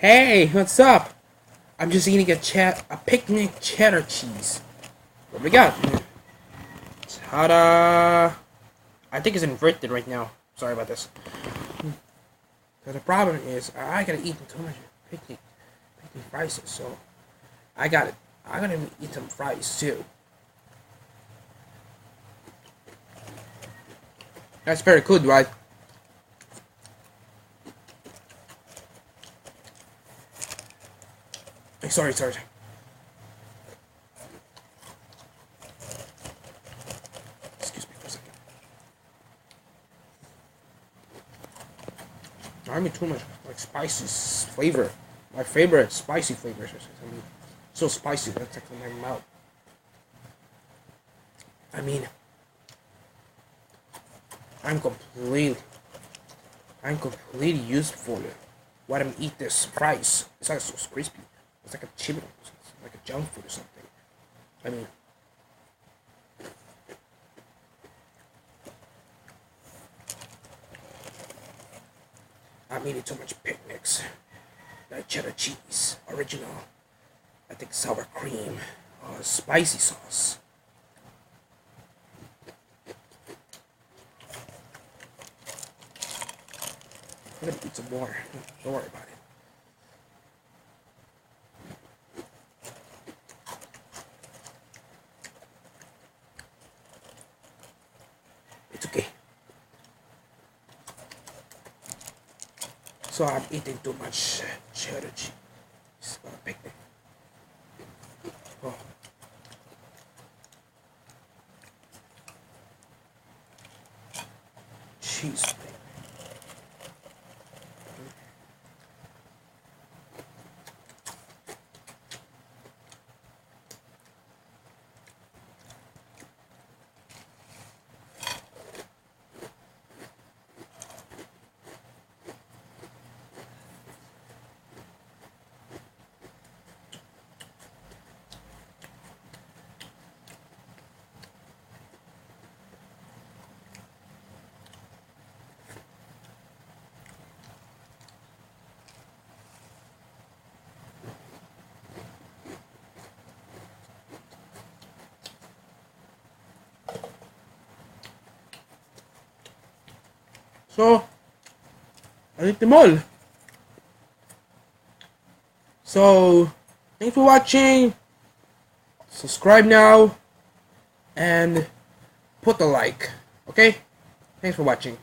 Hey, what's up? I'm just eating a picnic cheddar cheese. What we got? Ta-da! I think it's inverted right now. Sorry about this. So the problem is I gotta eat too much picnic fries, so I gotta eat some fries too. That's very good, right? Sorry. Excuse me for a second. I mean too much like spicy flavor. My favorite spicy flavors. I mean, so spicy that's like in my mouth. I mean, I'm completely, I'm completely used for it. What I'm eat this fries. It's like so crispy. It's like a chip, like a junk food or something. I mean, I'm eating too much picnics. Like cheddar cheese, original. I think sour cream, spicy sauce. I'm gonna eat some more. Don't worry about it. It's okay. So I'm eating too much cheddar cheese for a picnic. Oh. Cheese. So, I ate them all. So, thanks for watching. Subscribe now. And put a like. Okay? Thanks for watching.